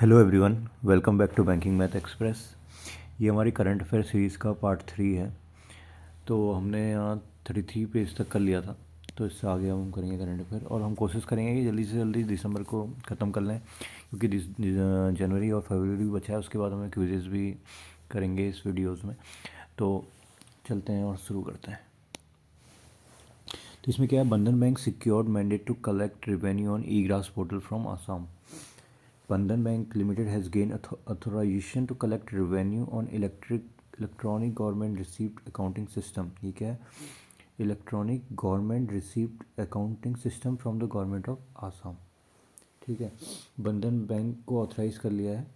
Hello everyone, welcome back to banking math express. ये हमारी current affair series का part 3 है। तो हमने यहाँ 33 पेज तक कर लिया था, तो इससे आगे हम करेंगे करंट अफेयर और हम कोशिश करेंगे कि जल्दी से जल्दी दिसंबर को ख़त्म कर लें, क्योंकि जनवरी और फरवरी भी बचा है। उसके बाद हमें क्विज़ेस भी करेंगे इस वीडियोज़ में। तो चलते हैं और शुरू करते हैं। तो इसमें क्या है, Bandhan bank secured mandate to collect revenue on e GRAS portal from Assam. Bandhan Bank Limited has gained authorization to collect revenue on electronic government receipt accounting system। ये क्या है? Electronic government receipt accounting system from the government of Assam. ठीक है, Bandhan bank को authorise कर लिया है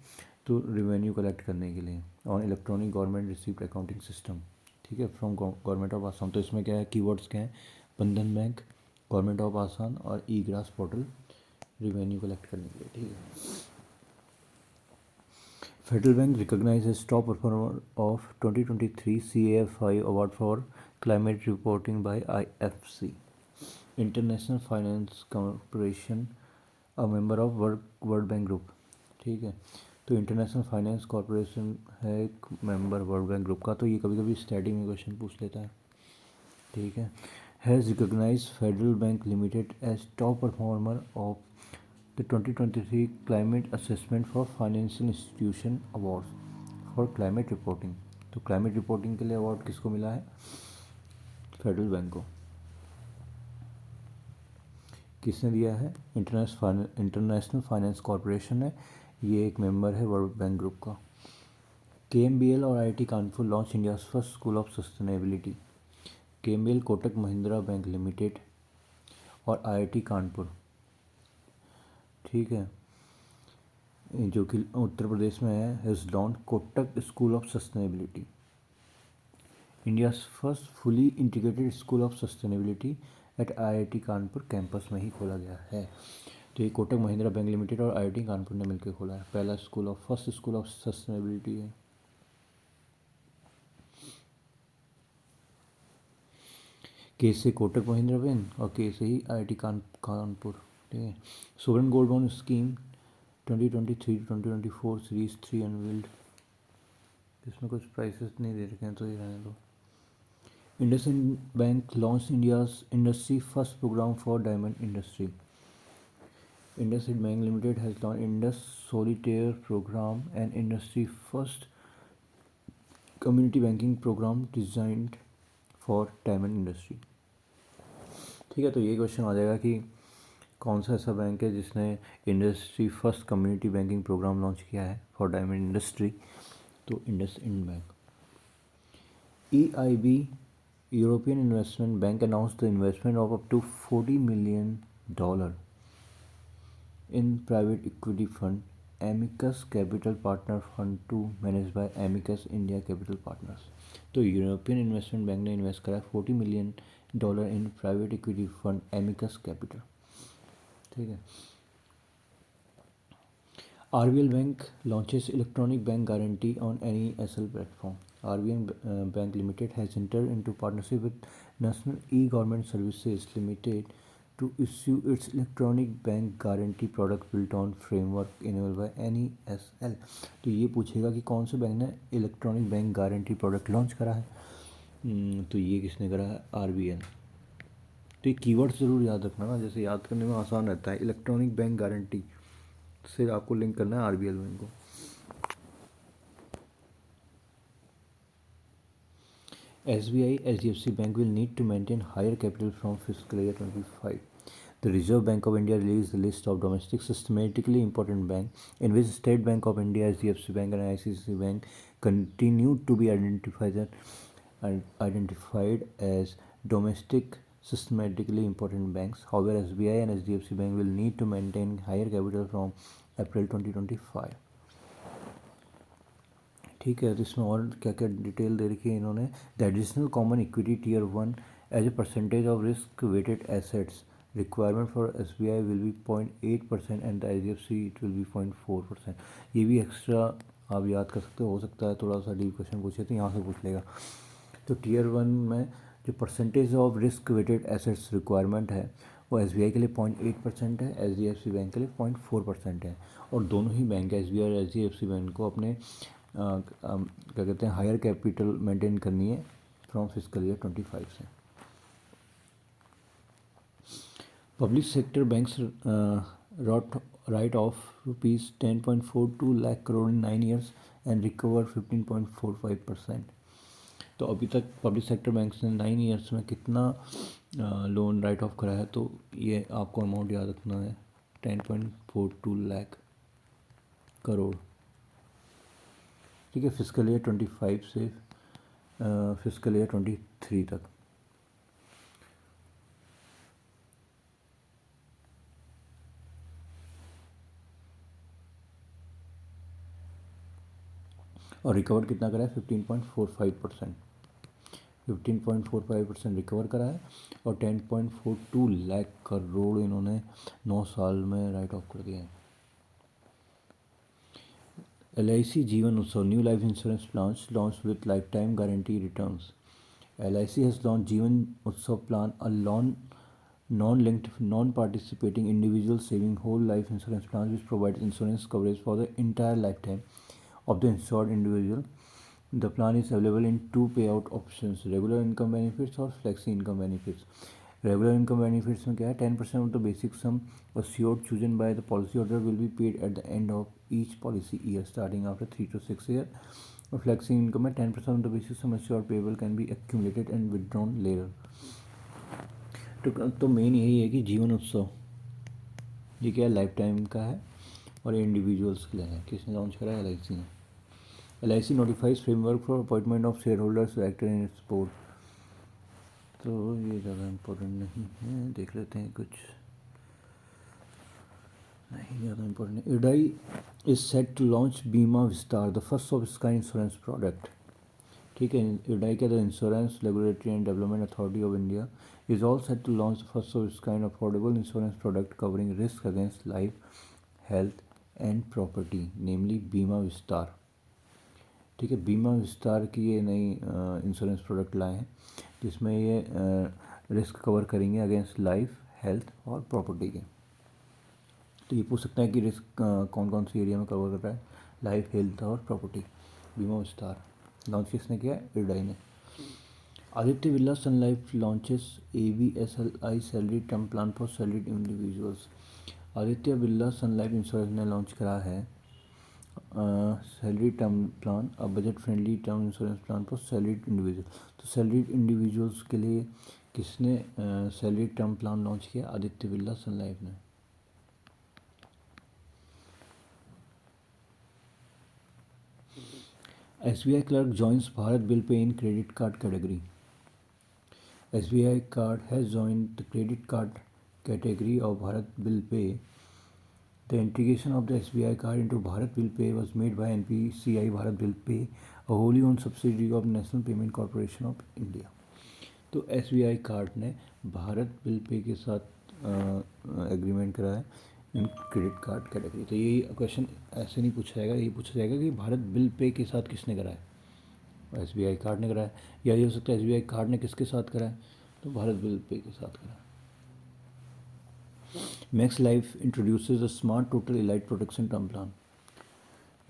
तो रेवेन्यू कलेक्ट करने के लिए on electronic government receipt accounting system. ठीक है, फ्रॉम गवर्नमेंट ऑफ आसाम। तो इसमें क्या है, कीवर्ड्स क्या हैं? बंधन बैंक, गवर्नमेंट ऑफ आसाम और ई ग्रास पोर्टल रेवेन्यू कलेक्ट करने के लिए। ठीक है, Federal Bank recognized as top performer of 2023 CAFI Award for Climate Reporting by IFC. International Finance Corporation, a member of World Bank Group। ठीक है, तो इंटरनेशनल फाइनेंस कॉरपोरेशन है एक मेंबर वर्ल्ड बैंक ग्रुप का। तो ये कभी कभी स्टैटिक में क्वेश्चन पूछ लेता है। ठीक है, has recognise federal bank limited as top performer of the 2023 climate assessment for financial institution award for climate reporting. तो क्लाइमेट रिपोर्टिंग के लिए अवार्ड किसको मिला है? फेडरल बैंक को। किसने दिया है? इंटरनेशनल फाइनेंस कॉरपोरेशन है, ये एक मेंबर है वर्ल्ड बैंक ग्रुप का। KMBL और IIT Kanpur launch India first school of sustainability. KMBL Kotak Mahindra bank limited और IIT कानपुर, ठीक है, जो कि उत्तर प्रदेश में है, has launch Kotak school of sustainability, India first fully integrated school of sustainability at IIT Kanpur campus में ही खोला गया है। तो ये कोटक महिंद्रा बैंक लिमिटेड और IIT कानपुर ने मिलकर खोला है। पहला फर्स्ट स्कूल ऑफ सस्टेनेबिलिटी है। के से कोटक महिंद्रा बैंक और के से ही IIT कानपुर। ठीक है, sovereign gold bond scheme 2023-2024 series 3 unveiled. इसमें कुछ प्राइसेस नहीं दे रखे हैं तो ये रहने दो। IndusInd bank launch India's industry first programme for diamond industry. IndusInd Bank Limited has launched Indus Solitaire program, an industry first community banking program designed for diamond industry। ठीक है, तो ये क्वेश्चन आ जाएगा कि कौन सा ऐसा बैंक है जिसने industry first community banking programme launch किया है फॉर डायमंड इंडस्ट्री? तो IndusInd bank. EIB European investment bank announce the investment of up to $40 million in private equity fund Amicus Capital Partner Fund 2 managed by Amicus India Capital Partners। तो European investment bank ने invest करा $40 million in private equity fund amicus capital. ठीक है, RBL bank launches electronic bank guarantee on NESL platform. RBL Bank Limited has entered into partnership with National E-Government Services Limited to issue its electronic bank guarantee product built on framework enabled by NESL। तो ये पूछेगा कि कौन से bank ने electronic bank guarantee product launch करा है। तो ये किसने करा है? RBL। तो ये कीवर्ड्स ज़रूर याद रखना ना, जैसे याद करने में आसान रहता है। इलेक्ट्रॉनिक बैंक गारंटी से आपको लिंक करना है RBL बैंक को। SBI HDFC Bank will need to maintain higher capital from fiscal year 25। The Reserve Bank of India released the list of domestic systematically important banks in which State Bank of India, HDFC Bank and ICICI Bank continued to be identified as domestic systematically important banks। However, SBI and HDFC Bank will need to maintain higher capital from April 2025। ठीक है, तो इसमें और क्या क्या detail दे रखी है इन्होंने। The additional common equity tier 1 as a percentage of risk weighted assets requirement for SBI will be 0.8% and the HDFC it will be 0.4%। ये भी एक्स्ट्रा आप याद कर सकते हो सकता है थोड़ा सा डीप क्वेश्चन पूछे तो यहाँ से पूछ लेगा। तो टीयर 1 में जो percentage of risk weighted assets requirement है वो SBI के लिए 0.8% है, HDFC बैंक के लिए 0.4% है। और दोनों ही बैंक SBI और HDFC बैंक को अपने क्या कहते हैं हायर कैपिटल मेंटेन करनी है फ्रॉम फिस्कल ईयर 25 से। Public sector banks write off rupees 10.42 lakh crore in 9 years and recover 15.45%। तो अभी तक पब्लिक सेक्टर बैंक्स ने 9 ईयर्स में कितना लोन राइट ऑफ करा है, तो ये आपको अमाउंट याद रखना है 10.42 लाख करोड़। ठीक है, फिस्कल ईयर 25 से फिस्कल ईयर 23 तक। और रिकवर कितना करा है 15.45%। 15.45% रिकवर करा है और 10.42 लाख करोड़ इन्होंने 9 साल में राइट ऑफ कर दिया है। LIC जीवन उत्सव new life insurance plan launch with life time guarantee returns. LIC has launched Jeevan Utsav Plan, a non-linked, non-participating individual saving whole life insurance plan which provides insurance coverage for the entire lifetime of the insured individual. The plan is available in two payout options: regular income benefits और flexi income benefits. Regular income benefits में क्या है 10% of the basic sum assured chosen by the policyholder will be paid at the end of each policy year starting after 3 to 6 years. और flexi income में 10% of the basic sum assured payable can be accumulated and withdrawn later. तो main यही है कि जीवन उत्सव ये क्या लाइफ टाइम का है और इंडिविजुअल्स के लिए है। किसने लॉन्च करा है? LIC ने। LIC notifies framework for appointment of shareholders director in its board। तो ये ज़्यादा इम्पोर्टेंट नहीं है, देख लेते हैं कुछ नहीं ज़्यादा इम्पोर्टेंट है। IRDAI is set to launch Bima Vistaar the first of इसका इंश्योरेंस प्रोडक्ट। ठीक है, IRDAI के the insurance regulatory and development authority of India is all set to launch the first of its kind affordable insurance product covering risk against life, health and property, namely Bima Vistaar. ठीक है, बीमा विस्तार की ये नई इंश्योरेंस प्रोडक्ट लाए हैं जिसमें ये रिस्क कवर करेंगे अगेंस्ट लाइफ, हेल्थ और प्रॉपर्टी के। तो ये पूछ सकता है कि रिस्क कौन कौन सी एरिया में कवर कर रहा है? लाइफ, हेल्थ और प्रॉपर्टी। बीमा विस्तार लॉन्च किसने किया है? IRDAI ने। Aditya Birla Sun Life launches ABSLI salary term plan for salaried individuals. Aditya Birla Sun Life insurance ने लॉन्च करा है salary term plan, a budget friendly term insurance plan for salaried individual. तो salaried individuals के लिए किसने सैलरी टर्म प्लान लॉन्च किया? Aditya Birla Sun Life ने। SBI clerk joins Bharat Bill Pay in credit card category. SBI card has joined the credit card category of Bharat Bill Pay. The integration of the SBI card into Bharat Bill Pay was made by NPCI Bharat Bill Pay, a wholly owned subsidiary of National Payment Corporation of India। तो SBI card ने Bharat bill pay के साथ agreement करा है in credit card category. तो ये question ऐसे नहीं पूछा जाएगा, ये पूछा जाएगा कि भारत बिल पे के साथ किसने करा है? SBI कार्ड ने करा है। या ये हो सकता है SBI कार्ड ने किसके साथ करा है? तो भारत बिल पे के साथ करा है। Max Life introduces a smart total elite protection term plan.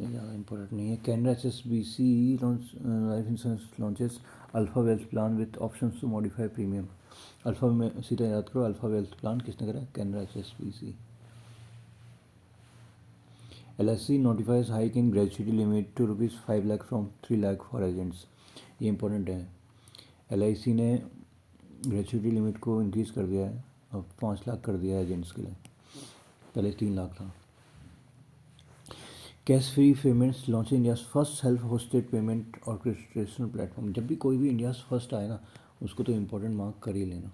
ये ज़्यादा इंपॉर्टेंट नहीं है। Canara HSBC life insurance launches alpha wealth plan with options to modify premium. Alpha में सीधा याद करो, अल्फा वेल्थ प्लान किसने करा है? Canara HSBC। LIC notifies hike in gratuity limit to ₹5 lakh from 3 lakh for agents। ये इंपॉर्टेंट है। LIC ने ग्रेचुइटी लिमिट को इंक्रीज़ कर दिया है, अब 5 लाख कर दिया है एजेंट्स के लिए, पहले 3 लाख था। Cash free payments launch India first self hosted payment orchestration platform. जब भी कोई भी इंडिया फर्स्ट आए ना, उसको तो इम्पोर्टेंट मार्क कर ही लेना।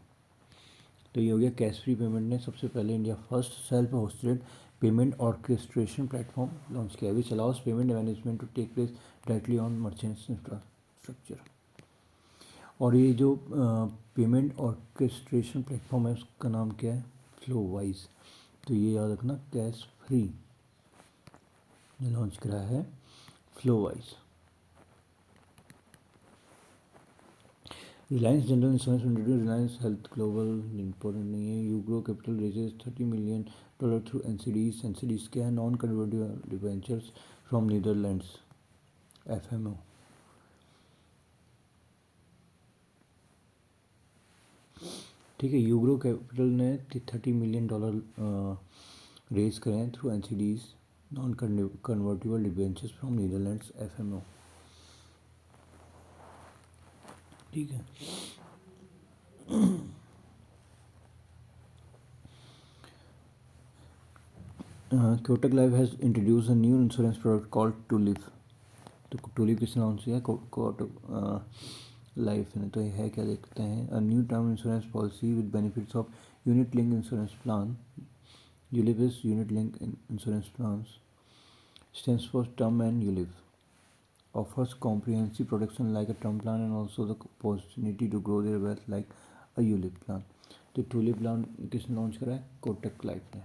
तो ये हो गया कैश फ्री पेमेंट ने सबसे पहले India first self hosted payment orchestration platform launch किया, which allows payment management to take place directly on merchants infrastructure. और ये जो पेमेंट ऑर्केस्ट्रेशन प्लेटफॉर्म है उसका नाम क्या है? फ्लोवाइज। तो ये याद रखना, कैश फ्री ने लॉन्च करा है Flowise. Reliance General Insurance introduce Reliance Health Global, important नहीं है। UGro Capital raises $30 million through NCDs. NCDs क्या है? Non convertible debentures from Netherlands, FMO. ठीक है, यूग्रो कैपिटल ने $30 million रेज करे हैं through NCDs, non convertible debentures from Netherlands, FMO. ठीक है। Kotak Life has introduce a new insurance product called Tulip. तो टूलिप किसने लॉन्च किया? कोटक लाइफ ने। तो ये है क्या, देखते हैं। A new term insurance policy with benefits of unit link insurance plan. ULIP is unit link insurance plan, stands for term, and ULIP offers comprehensive protection like a term plan and also the opportunity to grow their wealth like a ULIP plan। तो tulip plan किसने launch करा है? Kotak life ने।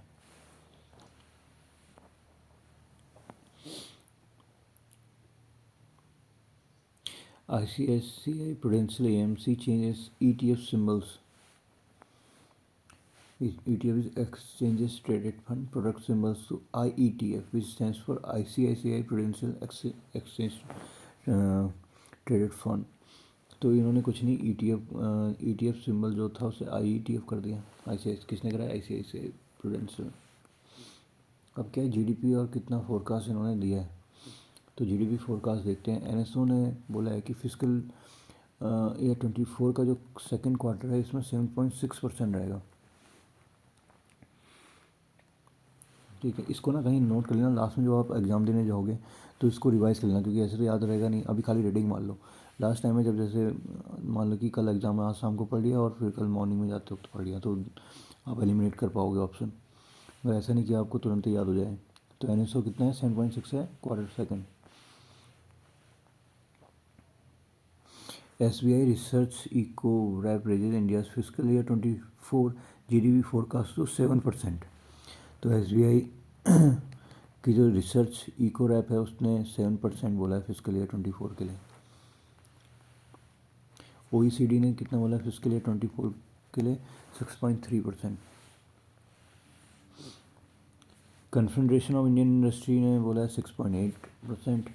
ICICI Prudential AMC changes ETF symbols। ETF is Exchanges Traded Fund product symbols to IETF, which stands for ICICI Prudential Exchange Traded Fund। तो इन्होंने कुछ नहीं, ETF symbol जो था उसे IETF कर दिया। ICICI किसने कराया? ICICI prudential. अब क्या है, जीडीपी और कितना फोरकास्ट इन्होंने दिया है। तो जीडीपी फोरकास्ट देखते हैं। एनएसओ ने बोला है कि फिजिकल ईयर 24 का जो सेकंड क्वार्टर है इसमें 7.6% रहेगा। ठीक है, इसको ना कहीं नोट कर लेना, लास्ट में जब आप एग्ज़ाम देने जाओगे तो इसको रिवाइज़ कर लेना, क्योंकि ऐसे तो याद रहेगा नहीं। अभी खाली रीडिंग मान लो। लास्ट टाइम में जब जैसे मान लो कि कल एग्ज़ाम है, आज शाम को पढ़ लिया और फिर कल मॉर्निंग में जाते वक्त पढ़ लिया, तो आप एलिमिनेट कर पाओगे ऑप्शन। मगर ऐसा नहीं कि आपको तुरंत ही याद हो जाए। तो एनएसओ कितना है? 7.6 है quarter second. SBI research eco wrap raises India's fiscal year 24 GDP forecast to 7%। तो SBI की जो रिसर्च इको रैप है उसने 7% बोला है फिजिकल ईयर 24 के लिए। OECD ने कितना बोला फिजिकल ईयर 24 के लिए? 6.3%। कन्फेडरेशन ऑफ इंडियन इंडस्ट्री ने बोला है 6.8%।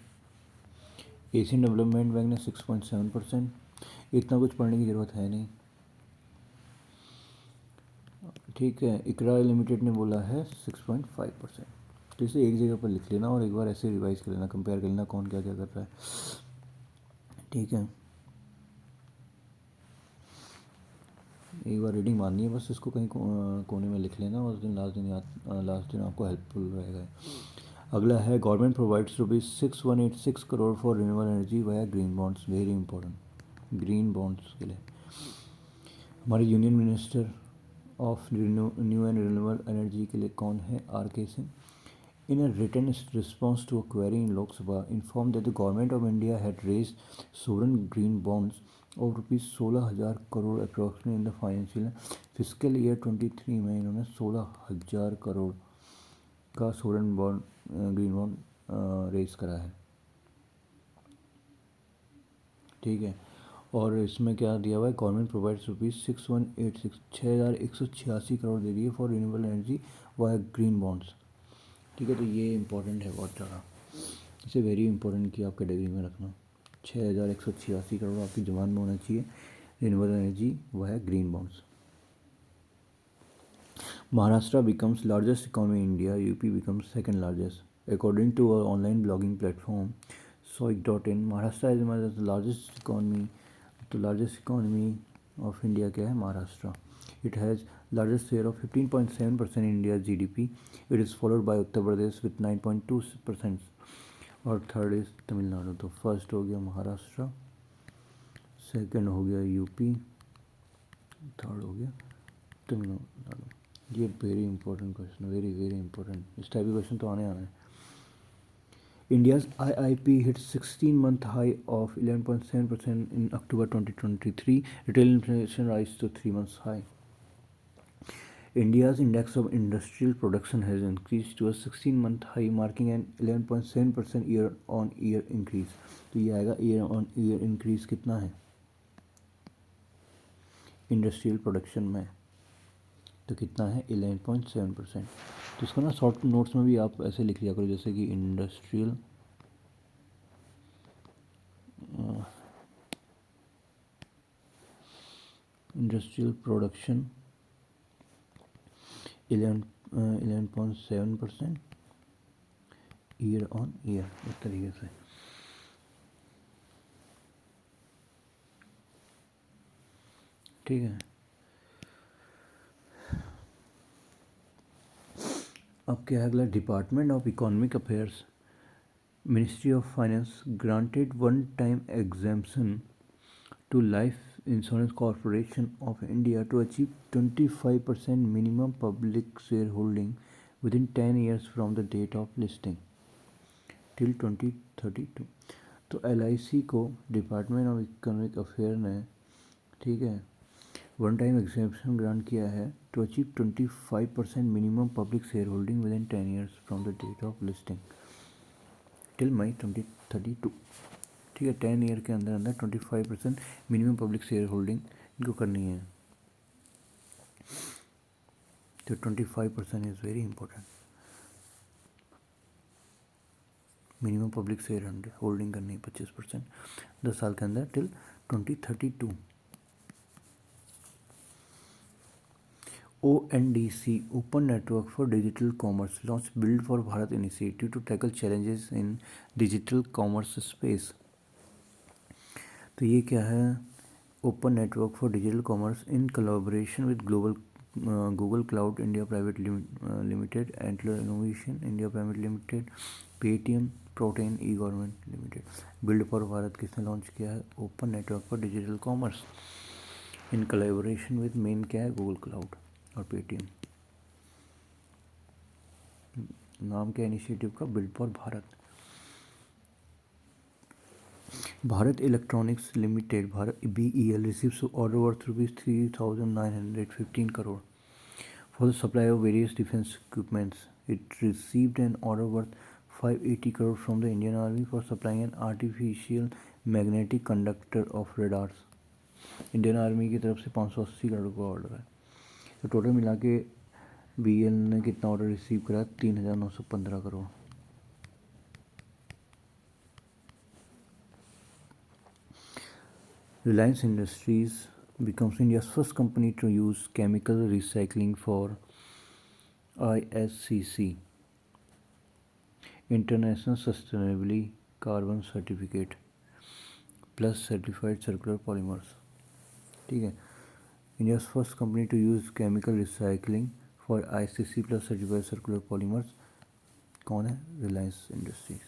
एशियन डेवलपमेंट बैंक ने 6.7%। इतना कुछ पढ़ने की ज़रूरत है नहीं। ठीक है, इकरा लिमिटेड ने बोला है 6.5%। तो इसे एक जगह पर लिख लेना और एक बार ऐसे रिवाइज कर लेना, कंपेयर कर लेना कौन क्या क्या कर रहा है। ठीक है, एक बार रीडिंग मारनी है बस, इसको कहीं कोने में लिख लेना और उस दिन लास्ट दिन आपको हेल्पफुल रहेगा। अगला है government provides ₹6186 crore for renewable energy via green bonds. Very important, green bonds के लिए। हमारे union minister of new and renewable energy के लिए कौन है? RK Singh. In a written response to a query in Lok Sabha, informed that the government of India had raised sovereign green bonds of rupees 16,000 crore approximately in the financial fiscal year 23 में इन्होंने 16,000 करोड़ का sovereign bond green bond raise करा है। ठीक है, और इसमें क्या दिया हुआ है? गवर्नमेंट प्रोवाइड्स ₹6186 6,186 करोड़ दे रही है for renewable energy via green bonds. ठीक है, तो ये इंपॉर्टेंट है बहुत ज़्यादा, इसे वेरी इंपॉर्टेंट की आप कैटेगरी में रखना। 6,186 करोड़ आपकी जबान में होना चाहिए, renewable energy via green bonds. Maharashtra becomes largest economy in India, UP becomes second largest. According to our online blogging platform, Soik.in, Maharashtra is emerged as the largest economy. The largest economy of India क्या है? Maharashtra. It has largest share of 15.7% in India's GDP. It is followed by Uttar Pradesh with 9.2% और third is Tamil Nadu. तो first हो गया Maharashtra, second हो गया UP, third हो गया तमिलनाडु। ये very important question, very very important. इस टाइप के क्वेश्चन तो आने हैं। India's IIP hit 16-month high of 11.7% in October 2023. Retail inflation rise to 3 months high. India's index of industrial production has increased to a 16-month high, marking an 11.7% year-on-year increase. तो ये आएगा year-on-year increase कितना है? Industrial production में, तो कितना है 11.7%। तो इसको ना शॉर्ट नोट्स में भी आप ऐसे लिख लिया करो, जैसे कि industrial production 11.7% year on year, इस तरीके से। ठीक है, अब क्या है अगला, department of economic affairs, ministry of finance granted one time exemption to Life Insurance Corporation of India to achieve 25% minimum public shareholding within 10 years from the date of listing till 2032। तो LIC को department of economic affair ने, ठीक है, one time exemption grant किया है to achieve 25% minimum public share holding within 10 years from the date of listing till May 2032। ठीक है, 10 year के अंदर अंदर 25% मिनिमम पब्लिक शेयर होल्डिंग इनको करनी है। तो 25% is very important, minimum public share holding करनी है 25% 10 साल के अंदर till 2032। ONDC open network for digital commerce launch build for Bharat initiative to tackle challenges in digital commerce space. तो ये क्या है, open network for digital commerce in collaboration with Google Cloud India private limited, Antler innovation India private limited, Paytm, Protean e government limited. Build for Bharat किसने launch किया है, open network for digital commerce in collaboration with main क्या है, Google cloud और Paytm. नाम क्या initiative का, build for Bharat. Bharat electronics limited Bharat BEL receives order worth ₹3,915 crore for the supply of various defense equipments. It received an order worth 580 crore from the Indian Army for supplying an artificial magnetic conductor of radars. Indian army की तरफ से 580 करोड़ का order है। तो total मिला के BEL ने कितना ऑर्डर रिसीव करा, 3,915 crore. Reliance Industries becomes India's first company to use chemical recycling for ISCC International Sustainability Carbon Certificate plus Certified Circular Polymers। ठीक है, India's first company to use chemical recycling for ISCC plus Certified Circular Polymers कौन है, Reliance Industries।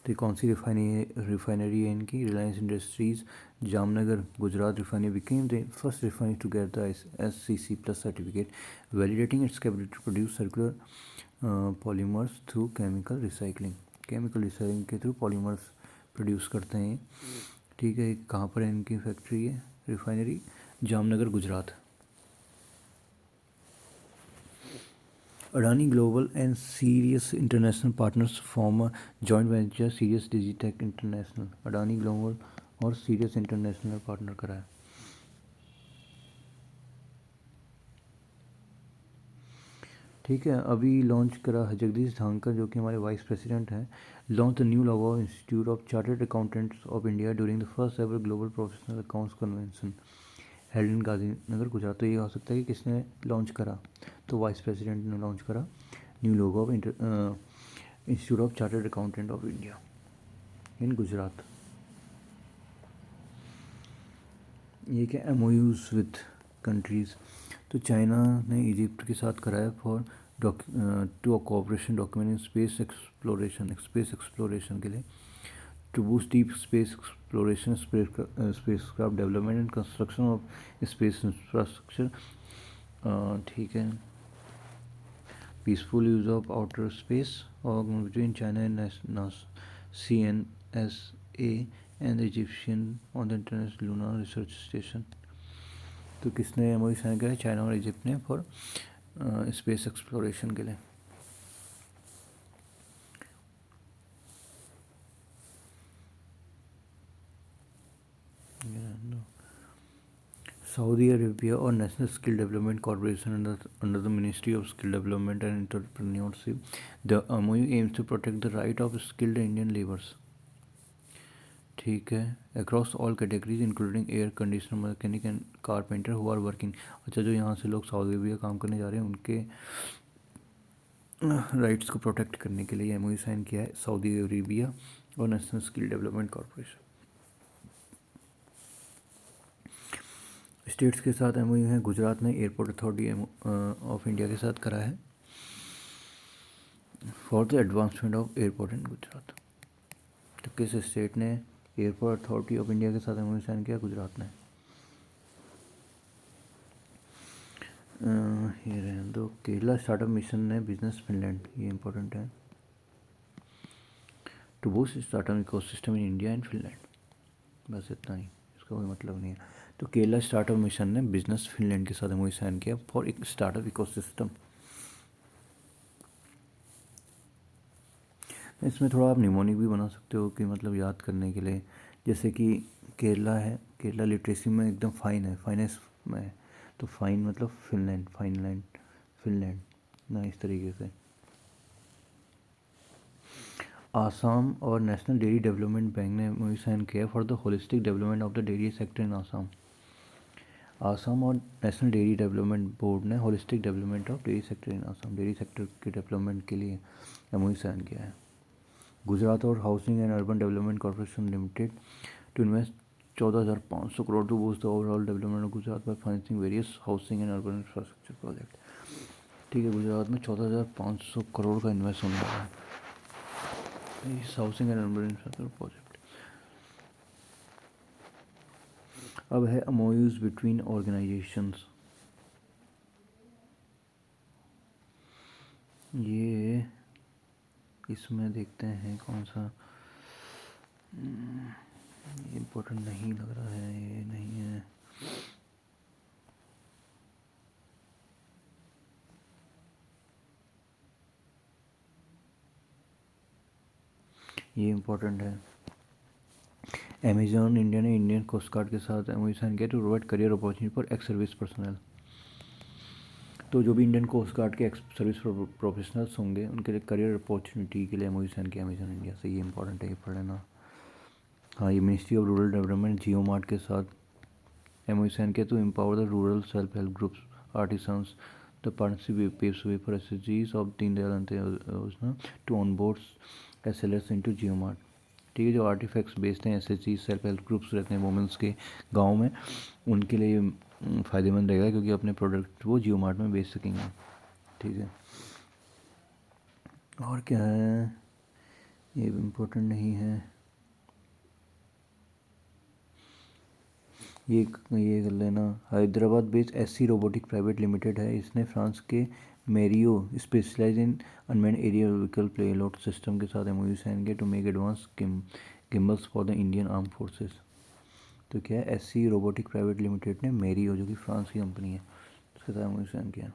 तो कौन सी refinery है इनकी, Reliance Industries Jamnagar Gujarat refinery became the first refinery to get the SCC plus certificate validating its capability to produce circular polymers through chemical recycling. Chemical recycling के through polymers produce करते हैं। ठीक है, कहाँ पर है इनकी फैक्ट्री है, refinery Jamnagar Gujarat. Adani Global and Sirius International partners form a joint venture Sirius Digitech International। Adani Global और Sirius International पार्टनर करा है। ठीक है, अभी लॉन्च करा है जगदीश धांकर जो कि हमारे वाइस प्रेसिडेंट हैं, launch the new logo institute of chartered accountants of India during the first ever global professional accounts convention held in Gandhinagar Gujarat. तो ये हो सकता है कि किसने लॉन्च करा, तो वाइस प्रेसिडेंट ने लॉन्च करा new logo of institute of chartered accountant of India in Gujarat. ये क्या MOUs विद कंट्रीज़, तो चाइना ने इजिप्ट के साथ कराया for two cooperation document in space exploration के लिए, to boost deep space exploration spacecraft development and construction of space infrastructure. ठीक है, peaceful use of outer space और between China and CNSA and Egyptian on the international lunar research station. तो किसने MOU sign किया, China और Egypt ने for space exploration के लिए। Saudi Arabia or National Skill Development Corporation under the Ministry of Skill Development and Entrepreneurship. The MOU aims to protect the right of skilled Indian laborers. ठीक है, across all categories including air conditioner, mechanic and carpenter who are working. अच्छा, जो यहाँ से लोग Saudi Arabia काम करने जा रहे हैं उनके राइट्स को प्रोटेक्ट करने के लिए MOU साइन किया है सऊदी अरेबिया और national skill development corporation. States के साथ MOU है। गुजरात ने एयरपोर्ट अथॉरिटी ऑफ इंडिया के साथ करा है for the advancement of airport इन गुजरात। तो किस स्टेट ने एयरपोर्ट अथॉरिटी ऑफ इंडिया के साथ MOU साइन किया? गुजरात ने। ये रहने दो। केरला स्टार्टअप मिशन ने बिजनेस फिनलैंड, ये इंपॉर्टेंट है, to boost startup ecosystem in India and Finland. बस इतना ही, इसका कोई मतलब नहीं है। तो केरला स्टार्टअप मिशन ने बिजनेस फिनलैंड के साथ MOU साइन किया फॉर एक स्टार्टअप इकोसिस्टम। इसमें थोड़ा आप निमोनिक भी बना सकते हो कि मतलब याद करने के लिए, जैसे कि केरला है, केरला लिटरेसी में एकदम फाइन है, फाइनेंस में है, तो फाइन मतलब फिनलैंड, फाइनलैंड, फिनलैंड ना, इस तरीके से। आसाम और नेशनल डेयरी डेवलपमेंट बैंक ने MOU साइन किया for the holistic development of the dairy sector in Assam. Assam और नेशनल डेयरी डेवलपमेंट बोर्ड ने holistic development of dairy sector in Assam, dairy sector के डेवलपमेंट के लिए MOU साइन किया है। गुजरात और housing and urban development corporation limited to invest 14,500 crore to boost the overall development of Gujarat by financing various housing and urban infrastructure project. ठीक है, गुजरात में 14,500 करोड़ का इन्वेस्ट होने वाला है इस housing and urban infrastructure project. अब है MOUs बिटवीन ऑर्गेनाइजेशंस। ये इसमें देखते हैं कौन सा इम्पोर्टेंट नहीं लग रहा है, ये नहीं है। ये इम्पोर्टेंट है। अमेजॉन इंडिया ने इंडियन कोस्ट गार्ड के साथ MOU साइन किया to provide career opportunity for ex service personnel. तो जो भी इंडियन कोस्ट गार्ड के एक्स सर्विस प्रोफेशनल्स होंगे उनके लिए करियर अपॉर्चुनिटी के लिए MOU साइन किया अमेजॉन इंडिया से। ये इंपॉर्टेंट है, ये पढ़ लेना। हाँ, ये ministry of rural development Jio Mart के साथ MOU साइन किया to empower the rural self help groups artisans. The partnership paves way for SHGs of Deendayal Antyodaya Yojana to onboard SLS into Jio Mart. ठीक है, जो आर्टिफैक्ट्स बेचते हैं SHG सेल्फ हेल्प ग्रुप्स रहते हैं वुमेंस के गांव में, उनके लिए फ़ायदेमंद रहेगा क्योंकि अपने प्रोडक्ट वो जियो मार्ट में बेच सकेंगे। ठीक है, और क्या है, ये इम्पोर्टेंट नहीं है। ये कर लेना। Hyderabad based SC robotic private limited है, इसने फ्रांस के Merio specialize in unmanned aerial vehicle payload system के साथ MOU साइन किया to make advance gimbals for the Indian arm forces. तो क्या है, SC रोबोटिक प्राइवेट लिमिटेड ने मेरियो, जो कि फ्रांस की कंपनी है, उसके साथ MOU साइन किया।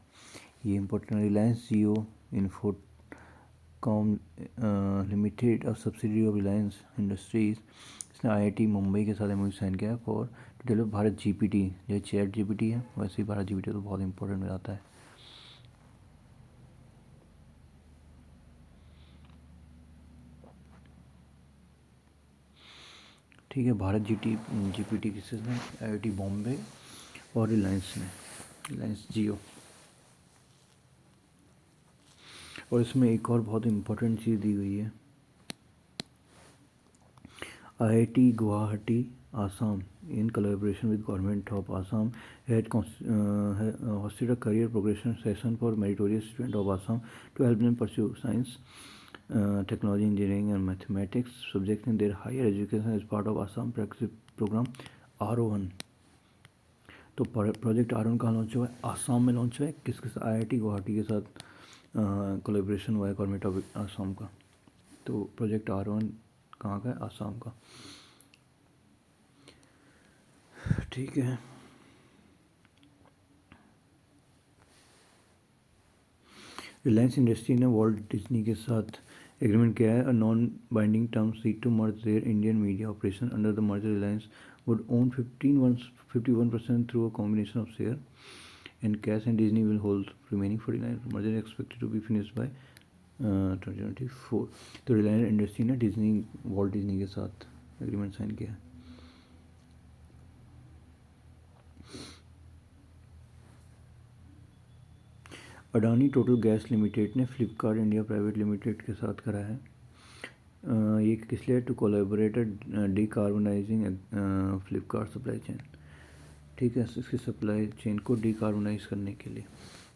ये important. Reliance Jio Infocomm limited और सब्सिडरी ऑफ रिलायंस इंडस्ट्रीज, इसने IIT मुंबई के साथ MOU साइन किया for to develop Bharat GPT। जो ChatGPT है वैसे ही भारत GPT तो बहुत इंपॉर्टेंट हो जाता है। ठीक है, भारत GPT किसने? IIT बॉम्बे और रिलायंस ने, रिलायंस जियो। और इसमें एक और बहुत इम्पोर्टेंट चीज़ दी गई है, IIT Guwahati Assam in collaboration with Government of Assam had hosted a career progression session for meritorious students of Assam to help them pursue science, technology, engineering and mathematics subjects in their higher education as part of Assam program R1। तो project R1 कहाँ launch हुआ है? आसाम में launch हुआ है। किसके साथ? IIT Guwahati के साथ कोलेब्रेशन हुआ है गवर्नमेंट ऑफ आसाम का। तो प्रोजेक्ट R1 कहाँ का है? आसाम का। ठीक है, रिलायंस इंडस्ट्री ने वॉल्ट डिज्नी के साथ एग्रीमेंट किया है, a non binding term sheet to merge their Indian media operation under the merger Reliance would own 51% through a combination of share and cash, and Disney will hold remaining 49. Merger is expected to be finished by 2024. तो Reliance industry ने Walt Disney के साथ agreement sign किया है। Adani total gas limited ने Flipkart India private limited के साथ करा है। ये किस लिए? To collaborated decarbonising Flipkart supply chain. ठीक है, इसकी सप्लाई चेन को डीकार्बोनाइज करने के लिए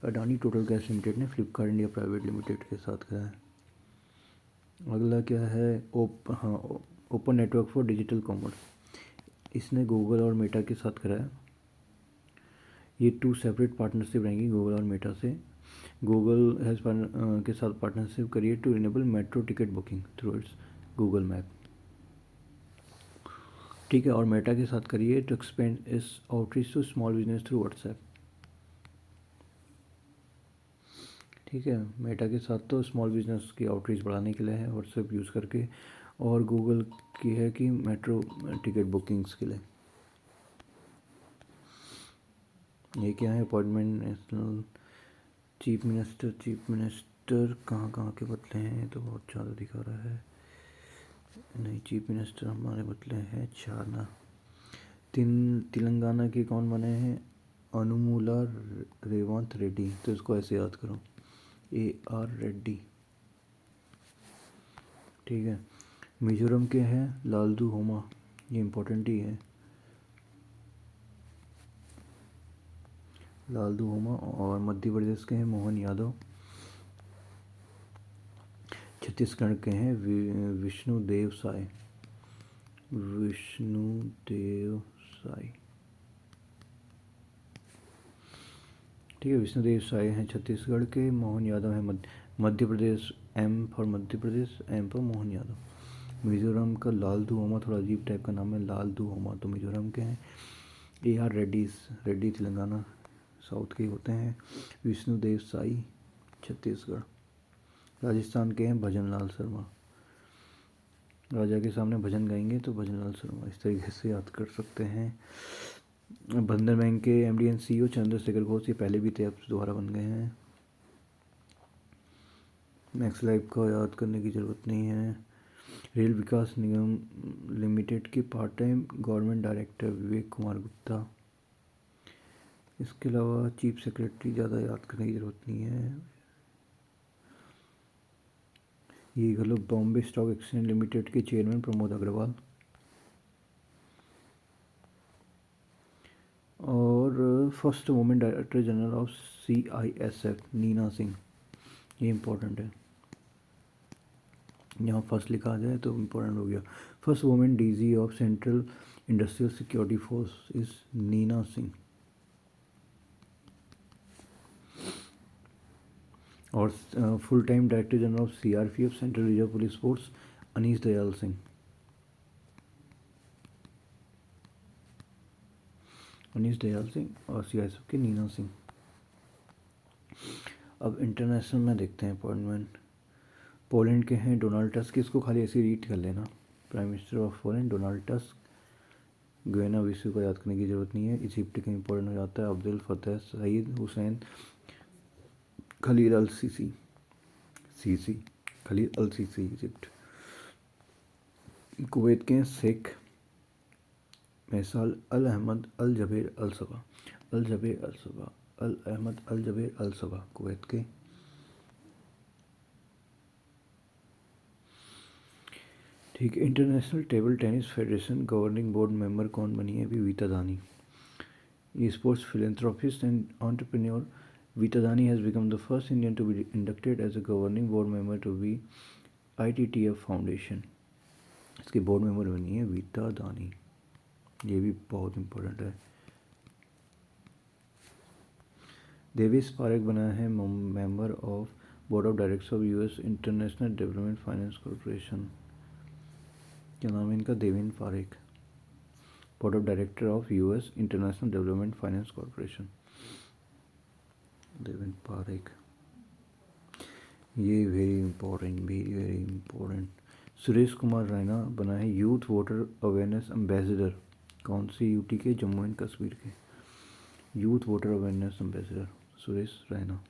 अडानी टोटल गैस लिमिटेड ने फ्लिपकार्ट इंडिया प्राइवेट लिमिटेड के साथ करा है। अगला क्या है? Open network for digital commerce. इसने गूगल और मेटा के साथ करा है। ये 2 सेपरेट पार्टनरशिप रहेंगी गूगल और मेटा से। गूगल हैज़ के साथ पार्टनरशिप करिए to enable metro ticket booking through its Google map. ठीक है, और मेटा के साथ करिए to expand its outreach to small business through WhatsApp. ठीक है, मेटा के साथ तो स्मॉल बिजनेस की आउटरीच बढ़ाने के लिए है व्हाट्सएप यूज़ करके, और गूगल की है कि मेट्रो टिकट बुकिंग्स के लिए। ये क्या है? अपॉइंटमेंट नेशनल चीफ मिनिस्टर कहाँ के बदले हैं? तो बहुत ज़्यादा दिखा रहा है। नहीं, चीफ मिनिस्टर हमारे बदले हैं चारना। तेलंगाना के कौन बने हैं? अनुमूला रेवंत रेड्डी। तो इसको ऐसे याद करो, AR रेड्डी। ठीक है, मिजोरम के हैं लालदू होमा। ये इम्पोर्टेंट ही है, लालदू होमा। और मध्य प्रदेश के हैं मोहन यादव। छत्तीसगढ़ के हैं विष्णुदेव साय। ठीक है, विष्णुदेव साय हैं छत्तीसगढ़ के। मोहन यादव हैं Madhya Pradesh. M for Madhya Pradesh, M for Mohan Yadav. Mizoram का लालदू होमा, थोड़ा अजीब टाइप का नाम है, लालदू होमा। तो मिजोरम के हैं। AR रेड्डी तेलंगाना साउथ के होते हैं। विष्णुदेव साई छत्तीसगढ़। राजस्थान के हैं भजनलाल शर्मा। राजा के सामने भजन गाएंगे तो भजनलाल शर्मा। इस तरीके से याद कर सकते हैं। बंधन बैंक के MD and CEO Chandrashekhar Ghosh. ये पहले भी थे, अब दोबारा बन गए हैं। मैक्स लाइफ का याद करने की ज़रूरत नहीं है। रेल विकास निगम लिमिटेड के part time government director Vivek Kumar Gupta. इसके अलावा चीफ सेक्रेटरी ज़्यादा याद करने की ज़रूरत नहीं है। ये कर लो, बॉम्बे स्टॉक एक्सचेंज लिमिटेड के चेयरमैन प्रमोद अग्रवाल। और first women director general of CISF Nina Singh. ये इम्पोर्टेंट है, यहाँ फर्स्ट लिखा जाए तो इम्पोर्टेंट हो गया। First women DG of central industrial security force is Nina Singh. और full time director general of CRPF central reserve police force Anees Dayal Singh. और CISF के नीना सिंह। अब इंटरनेशनल में देखते हैं अपॉइंटमेंट। पोलैंड के हैं डोनाल्ड टस्क। इसको खाली ऐसे रीड कर लेना, prime minister of Poland Donald Tusk. Guyana Bisu को याद करने की ज़रूरत नहीं है। इजिप्ट का इंपॉर्टेंट हो जाता है Abdel Fattah Saeed Hussein Khalil el Sisi Egypt. Kuwait के Sheikh Meshal al Ahmad al Jaber al Sabah Kuwait के। ठीक है, international table tennis federation governing board member कौन बनी है? अभी वीता दानी। ये sports philanthropist and entrepreneur Vita Dani has become the first Indian to be inducted as a governing board member to be ITTF foundation. इसके board member बनी है वीता दानी। ये भी बहुत इम्पोर्टेंट है। देवेश पारेख बना है member of board of directors of US international development finance corporation. क्या नाम है इनका? Deven Parekh, board of director of US international development finance corporation. Deven Parekh, ये वेरी इंपॉर्टेंट। सुरेश कुमार रैना बना है यूथ वोटर अवेयरनेस एम्बेसडर। कौन सी? यूटी के, जम्मू एंड कश्मीर के। Youth voter awareness ambassador Suresh Raina.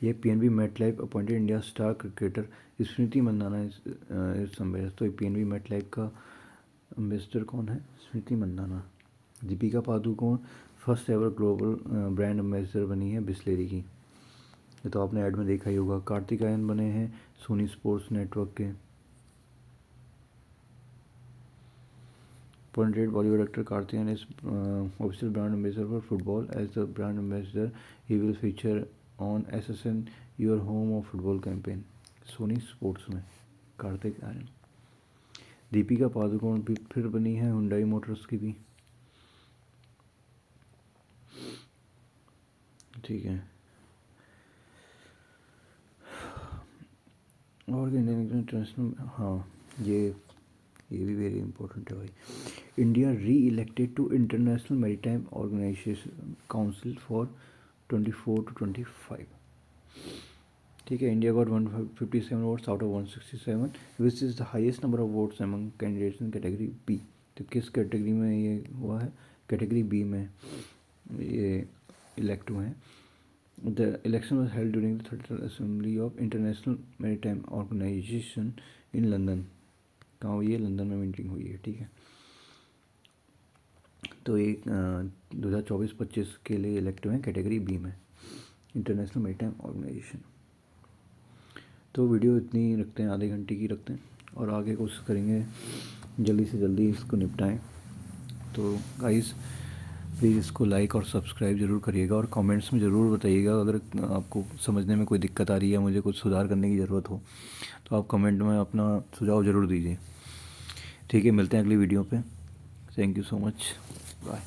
ये PNB MetLife appointed India star cricketer Smriti Mandhana as ambassador. तो पीएनबी मेटलाइफ का ambassador कौन है? Smriti Mandhana. Deepika Padukone first ever global brand ambassador बनी है बिस्लेरी की। ये तो आपने ऐड में देखा ही होगा। कार्तिक आर्यन बने हैं सोनी स्पोर्ट्स नेटवर्क के। Appointed Bollywood actor Kartik Aaryan is official brand ambassador for football. As the brand ambassador he will feature on SSN your home of football campaign. Sony Sports में कार्तिक आर्यन। दीपिका पादुकोण भी फिर बनी है हुंडई मोटर्स की भी। ठीक है। और इंटरनेशनल, हाँ ये भी वेरी इंपॉर्टेंट है भाई। India re elected to international maritime organization council for 24 to 25। ठीक है। India got 157 votes out of 167 which is the highest number of votes among candidates in category B. तो किस कैटेगरी में ये हुआ है? कैटेगरी बी में ये इलेक्ट हुए हैं। The election was held during the 33rd Assembly of International Maritime Organization in London। कहाँ हुई है? लंदन में मीटिंग हुई है। ठीक है। तो ये 2024-25 के लिए इलेक्ट हुए हैं कैटेगरी बी में, इंटरनेशनल मैरीटाइम ऑर्गेनाइजेशन। तो वीडियो इतनी रखते हैं, आधे घंटे की रखते हैं, और आगे कोशिश करेंगे जल्दी से जल्दी इसको निपटाएं। तो गाइस प्लीज़ इसको लाइक और सब्सक्राइब ज़रूर करिएगा, और कमेंट्स में ज़रूर बताइएगा अगर आपको समझने में कोई दिक्कत आ रही है, मुझे कुछ सुधार करने की ज़रूरत हो तो आप कमेंट में अपना सुझाव ज़रूर दीजिए। ठीक है, मिलते हैं अगली वीडियो पे। Thank you so much, bye.